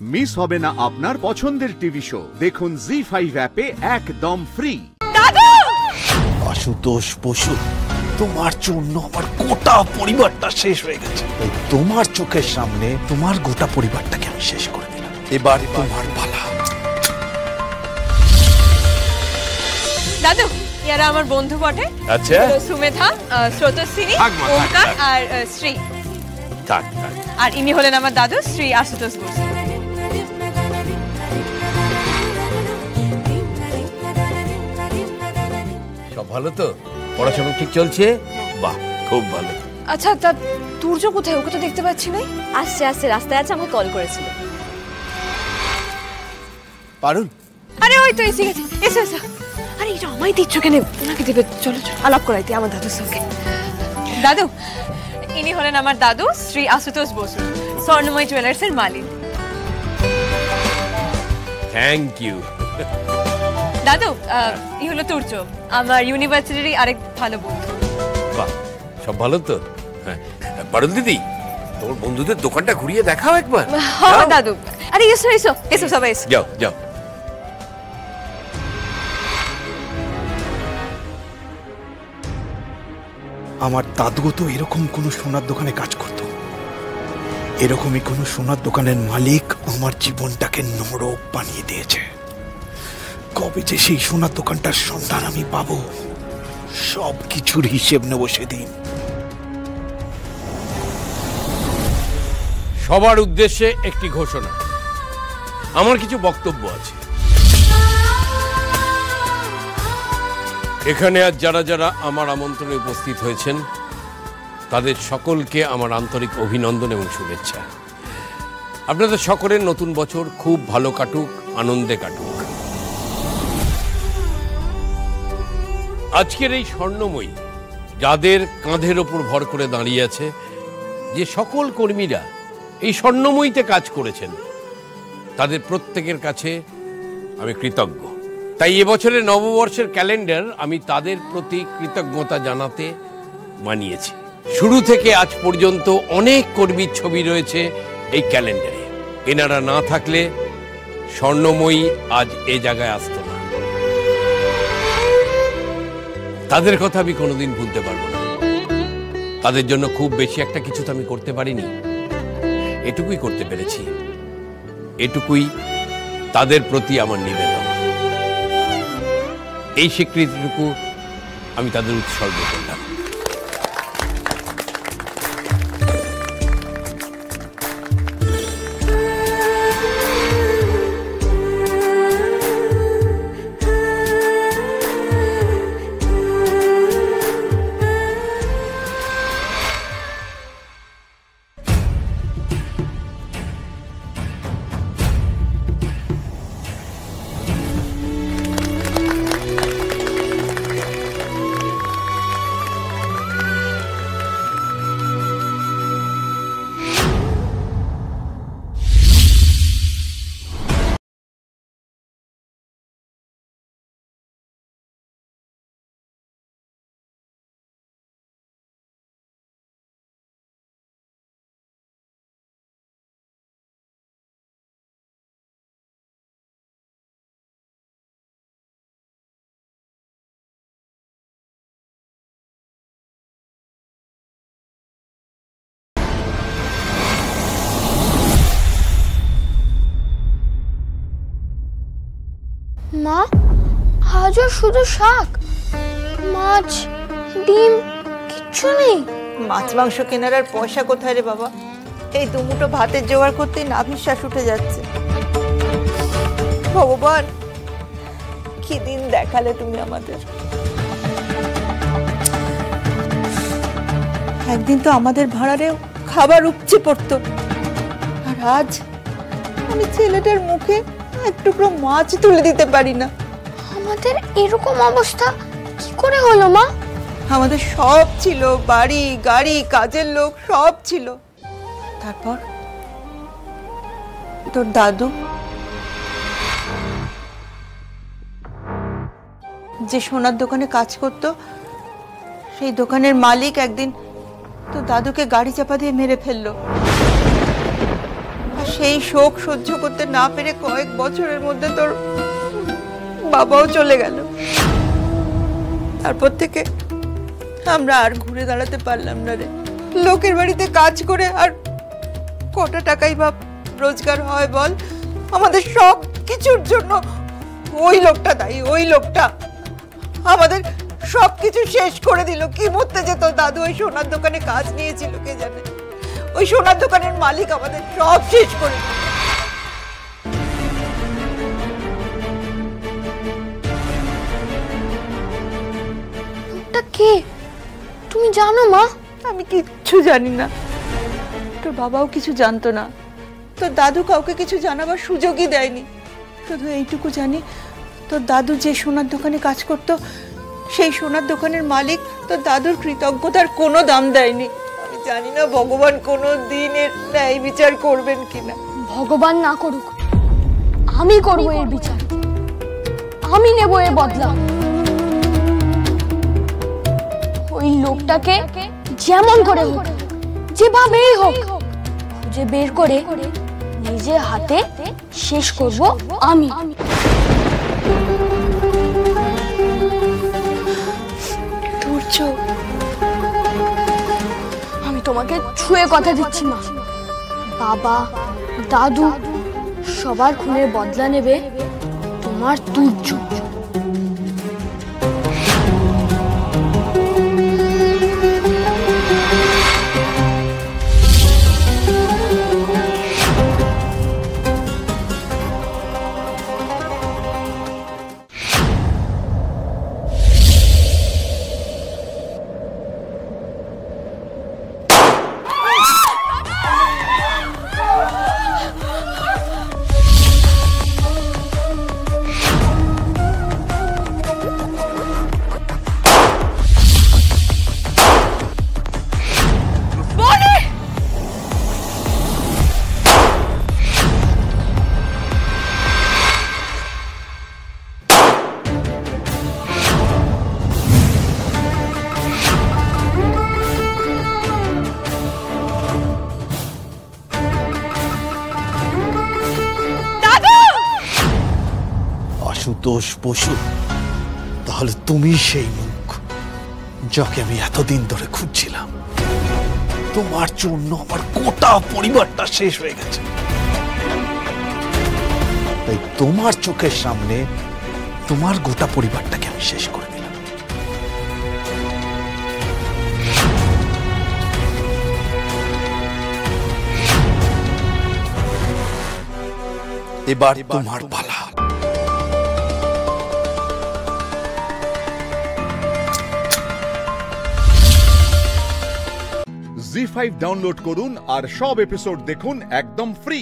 Miss হবে না আপনার পছন্দের টিভি শো। দেখুন জি5 অ্যাপে একদম ফ্রি। দাদু! আশুতোষ বসু, তোমার জন্য আমার গোটা পরিবারটা শেষ হয়ে গেছে। তোমার চোখের সামনে তোমার গোটা পরিবারটাকে আমি শেষ করে দিলাম। এবার তোমার পালা। দাদু, এরা আমার বন্ধু বটে। আচ্ছা, সুমেধা, স্রোতস্বিনী, ওমকার আর শ্রী। থাক। আর ইনি হলেন আমার দাদু শ্রী আশুতোষ বসু। সব ভালো তো? পড়াশোনা ঠিক চলছে? বাহ, খুব ভালো। আচ্ছা, তা তুর্য কোথায়? ওকে তো দেখতে পাচ্ছি না। আসছে রাস্তায় আছে, আমাকে কল করেছিল। পারুন, আরে ওই তো এসে গেছে। এসো। আরে এটা আমায় দিচ্ছ কেন? ওনাকে দেবে। চলো আলাপ করাইতে আমার দাদুর সঙ্গে। দাদু, ইনি হলেন আমার দাদু শ্রী আশুতোষ বসু, স্বর্ণময় জুয়েলার্সের মালিক। Thank you. দাদু, ই হলো তুর্য, আমার ইউনিভার্সিটির আরেক ভালো বন্ধু। বাহ, সব ভালো তো? হ্যাঁ, পারুল দিদি, তোমার বন্ধুদের দোকানটা ঘুরিয়ে দেখাও একবার। হ্যাঁ দাদু। আরে এসো সবাই এসো। যাও। আমার দাদুও তো এরকম কোন সোনার দোকানে কাজ করত। এরকমই কোন সোনার দোকানের মালিক আমার জীবনটাকে নরক বানিয়ে দিয়েছে। কবে যে সেই সোনার দোকানটার সন্ধান আমি পাবো, সব কিছুর হিসেব নেব সেদিন। সবার উদ্দেশ্যে একটি ঘোষণা। আমার কিছু বক্তব্য আছে। এখানে আজ যারা আমার আমন্ত্রণে উপস্থিত হয়েছেন, তাদের সকলকে আমার আন্তরিক অভিনন্দন এবং শুভেচ্ছা। আপনাদের সকলের নতুন বছর খুব ভালো কাটুক, আনন্দে কাটুক। আজকের এই স্বর্ণময়ী, যাদের কাঁধের ওপর ভর করে দাঁড়িয়ে আছে, যে সকল কর্মীরা এই স্বর্ণময়ীতে কাজ করেছেন, তাদের প্রত্যেকের কাছে আমি কৃতজ্ঞ। তাই এবছরের নববর্ষের ক্যালেন্ডার আমি তাদের প্রতি কৃতজ্ঞতা জানাতে বানিয়েছি। শুরু থেকে আজ পর্যন্ত অনেক কর্মীর ছবি রয়েছে এই ক্যালেন্ডারে। এনারা না থাকলে স্বর্ণময়ী আজ এ জায়গায় আসতো না। তাদের কথা আমি কোনোদিন ভুলতে পারবো না। তাদের জন্য খুব বেশি একটা কিছু তো আমি করতে পারিনি, এটুকুই করতে পেরেছি। এটুকুই তাদের প্রতি আমার নিবেদন। এই স্বীকৃতিটুকু আমি তাদের উৎসর্গ করলাম। মা, আজও শুধু শাক, মাছ, ডিম কিচ্ছু নেই। মাছ মাংস কেনার আর পয়সা কোথায় রে বাবা? এই দুমুটো ভাতের জোগাড় করতে নাভিশ্বাস উঠে যাচ্ছে। ভগবান, কি দিন দেখালে তুমি আমাদের। একদিন তো আমাদের ভাড়ারেও খাবার উপচে পড়তো, আর আজ আমি ছেলেটার মুখে এক টুকরো মাছ তুলে দিতে পারি না। আমাদের এরকম অবস্থা কি করে হলো মা? আমাদের সব ছিল, বাড়ি গাড়ি কাজের লোক সব ছিল। তারপর তোর দাদু, যে সোনার দোকানে কাজ করতো, সেই দোকানের মালিক একদিন তো দাদুকে গাড়ি চাপা দিয়ে মেরে ফেললো। আর সেই শোক সহ্য করতে না পেরে কয়েক বছরের মধ্যে তোর বাবাও চলে গেল। তারপর থেকে আমরা আর ঘুরে দাঁড়াতে পারলাম না রে। লোকের বাড়িতে কাজ করে আর কটা টাকাই বা রোজগার হয় বল? আমাদের সব কিছুর জন্য ওই লোকটা দায়ী। ওই লোকটা আমাদের সবকিছু শেষ করে দিল। কি মরতে যেত দাদু ওই সোনার দোকানে কাজ নিয়েছিল কে জানে। ওই সোনার দোকানের মালিক আমাদের সব শেষ করে দিল। লোকটা কে তুমি জানো মা? আমি কিচ্ছু জানি না, তোর বাবাও কিছু জানতো না, তোর দাদু কাউকে কিছু জানাবার সুযোগই দেয়নি। শুধু এইটুকু জানি তোর দাদু যে সোনার দোকানে কাজ করত সেই সোনার দোকানের মালিক তোর দাদুর কৃতজ্ঞতার কোনো দাম দেয়নি। আমি জানি না ভগবান কোনো দিন এর ন্যায় বিচার করবেন কিনা। ভগবান না করুক, আমি করব এর বিচার, আমি নেব এর বদলা। ওই লোকটাকে যেমন করে হোক, যেভাবেই হোক খুঁজে বের করে নিজে হাতে শেষ করব আমি। ধৈর্য, আমি তোমাকে ছুঁয়ে কথা দিচ্ছি মা, বাবা দাদু সবার খুনের বদলা নেবে তোমার ধৈর্য। আশুতোষ বসু, তাহলে তুমি সেই মুখ যাকে আমি এতদিন ধরে খুঁজছিলাম। তোমার জন্য আমার গোটা পরিবারটা শেষ হয়ে গেছে, তাই তোমার চোখের সামনে তোমার গোটা পরিবারটাকে আমি শেষ করে দিলাম। এবার তোমার পালা। জি5 ডাউনলোড করুন আর সব এপিসোড দেখুন একদম ফ্রি।